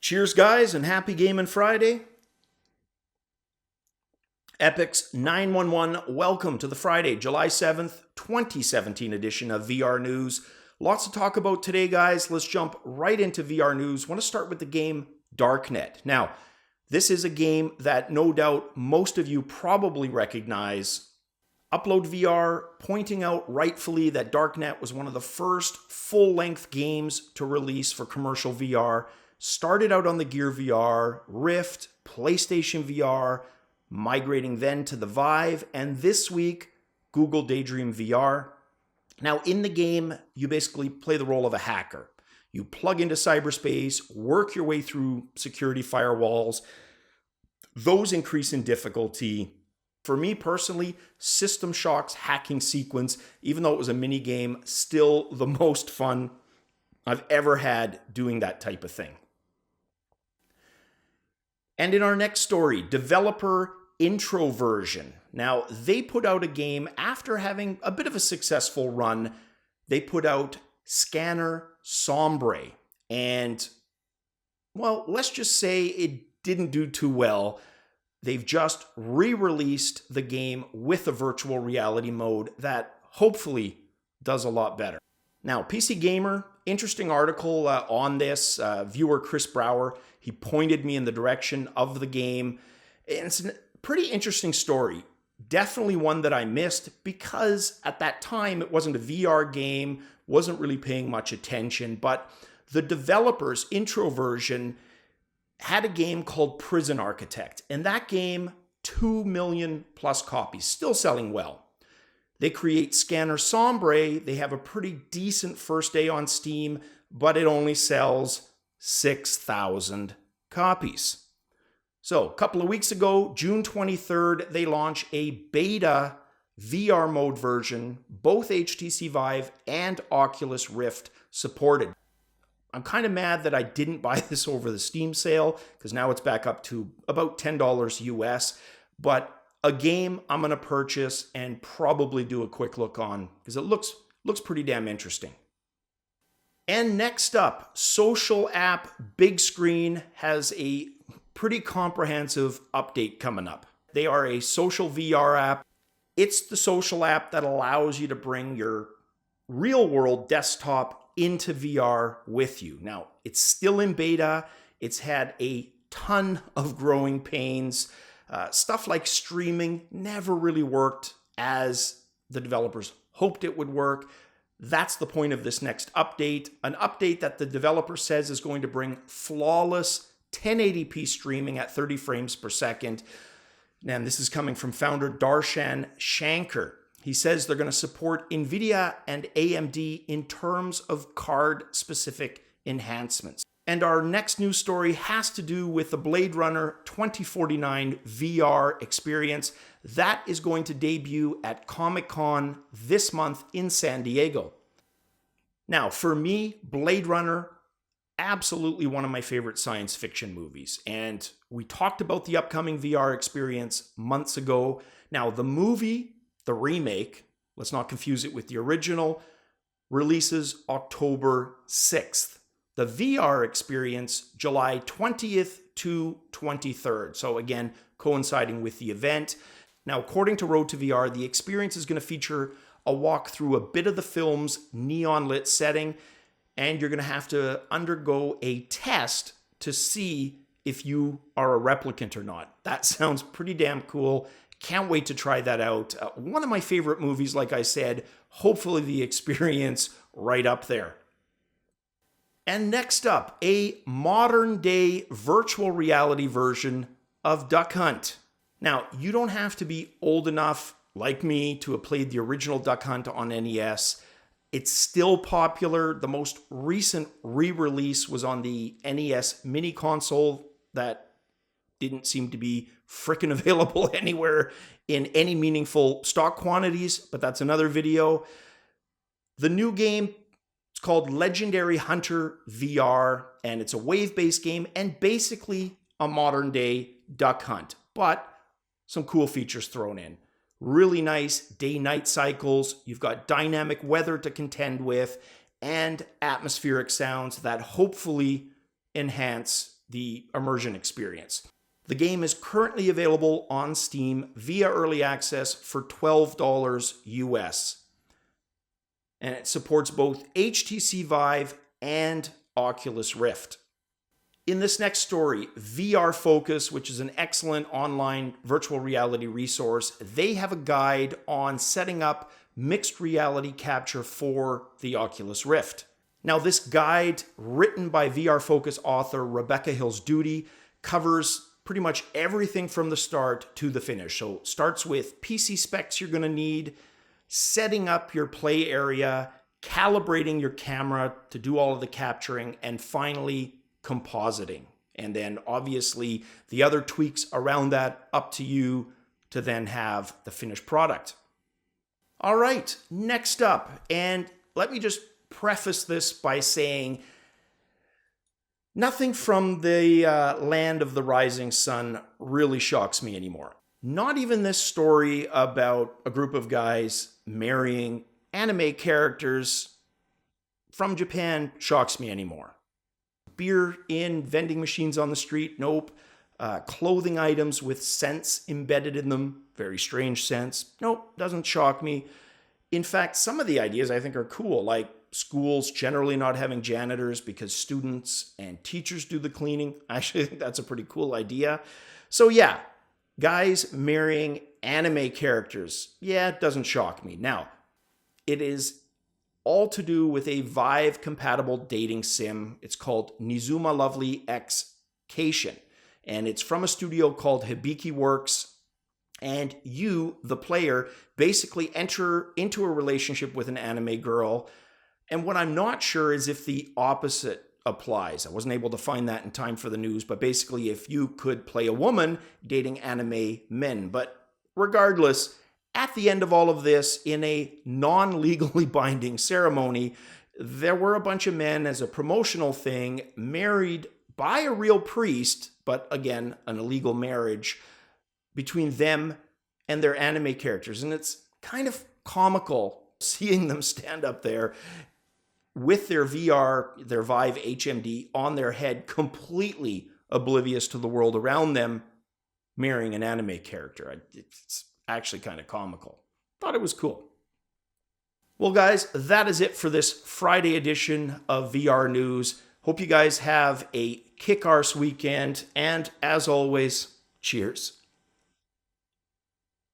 Cheers, guys, and happy Gaming Friday. Epic's 911, welcome to the Friday, July 7th, 2017 edition of VR News. Lots to talk about today, guys. Let's jump right into VR News. I want to start with the game Darknet. Now, this is a game that no doubt most of you probably recognize. Upload VR pointing out rightfully that Darknet was one of the first full-length games to release for commercial VR. Started out on the Gear VR, Rift, PlayStation VR, migrating then to the Vive, and this week, Google Daydream VR. Now, in the game, you basically play the role of a hacker. You plug into cyberspace, work your way through security firewalls. Those increase in difficulty. For me personally, System Shock's hacking sequence, even though it was a mini game, still the most fun I've ever had doing that type of thing. And in our next story, developer Introversion. Now, they put out a game after having a bit of a successful run. They put out Scanner Sombre. And, well, let's just say it didn't do too well. They've just re-released the game with a virtual reality mode that hopefully does a lot better. Now, PC Gamer, interesting article on this. Viewer Chris Brower, he pointed me in the direction of the game. And it's a pretty interesting story. Definitely one that I missed because at that time it wasn't a VR game, wasn't really paying much attention. But the developers, Introversion, had a game called Prison Architect. And that game, 2 million plus copies, still selling well. They create Scanner Sombre. They have a pretty decent first day on Steam, but it only sells 6,000 copies. So a couple of weeks ago, June 23rd, they launch a beta VR mode version, both HTC Vive and Oculus Rift supported. I'm kind of mad that I didn't buy this over the Steam sale because now it's back up to about $10 US, but a game I'm going to purchase and probably do a quick look on because it looks pretty damn interesting. And next up, social app Bigscreen has a pretty comprehensive update coming up. They are a social VR app. It's the social app that allows you to bring your real-world desktop into VR with you. Now, it's still in beta. It's had a ton of growing pains. Stuff like streaming never really worked as the developers hoped it would work. That's the point of this next update. An update that the developer says is going to bring flawless 1080p streaming at 30 frames per second. And this is coming from founder Darshan Shankar. He says they're going to support NVIDIA and AMD in terms of card-specific enhancements. And our next news story has to do with the Blade Runner 2049 VR experience. That is going to debut at Comic-Con this month in San Diego. Now, for me, Blade Runner, absolutely one of my favorite science fiction movies. And we talked about the upcoming VR experience months ago. Now, the movie, the remake, let's not confuse it with the original, releases October 6th. The VR experience, July 20th to 23rd. So again, coinciding with the event. Now, according to Road to VR, the experience is going to feature a walk through a bit of the film's neon lit setting, and you're going to have to undergo a test to see if you are a replicant or not. That sounds pretty damn cool. Can't wait to try that out. One of my favorite movies, like I said, hopefully the experience right up there. And next up, a modern-day virtual reality version of Duck Hunt. Now, you don't have to be old enough, like me, to have played the original Duck Hunt on NES. It's still popular. The most recent re-release was on the NES mini console that didn't seem to be frickin' available anywhere in any meaningful stock quantities, but that's another video. The new game, it's called Legendary Hunter VR, and it's a wave-based game and basically a modern-day Duck Hunt, but some cool features thrown in. Really nice day-night cycles. You've got dynamic weather to contend with and atmospheric sounds that hopefully enhance the immersion experience. The game is currently available on Steam via early access for $12 US. And it supports both HTC Vive and Oculus Rift. In this next story, VR Focus, which is an excellent online virtual reality resource, they have a guide on setting up mixed reality capture for the Oculus Rift. Now, this guide, written by VR Focus author Rebecca Hills Duty, covers pretty much everything from the start to the finish. So it starts with PC specs you're going to need, setting up your play area, calibrating your camera to do all of the capturing, and finally compositing. And then obviously the other tweaks around that up to you to then have the finished product. All right, next up, and let me just preface this by saying nothing from the land of the rising sun really shocks me anymore. Not even this story about a group of guys marrying anime characters from Japan shocks me anymore. Beer in vending machines on the street, nope. Clothing items with scents embedded in them, very strange scents, nope, doesn't shock me. In fact, some of the ideas I think are cool, like schools generally not having janitors because students and teachers do the cleaning. I actually think that's a pretty cool idea. So yeah, guys marrying anime characters, yeah, it doesn't shock me. Now, it is all to do with a Vive-compatible dating sim. It's called Nizuma Lovely X-cation, and it's from a studio called Hibiki Works. And you, the player, basically enter into a relationship with an anime girl. And what I'm not sure is if the opposite applies. I wasn't able to find that in time for the news, but basically if you could play a woman dating anime men. But regardless, at the end of all of this, in a non-legally binding ceremony, there were a bunch of men as a promotional thing married by a real priest, but again, an illegal marriage between them and their anime characters. And it's kind of comical seeing them stand up there with their VR, their Vive HMD on their head, completely oblivious to the world around them, marrying an anime character. It's actually kind of comical. Thought it was cool. Well, guys, that is it for this Friday edition of VR News. Hope you guys have a kick-arse weekend. And as always, cheers.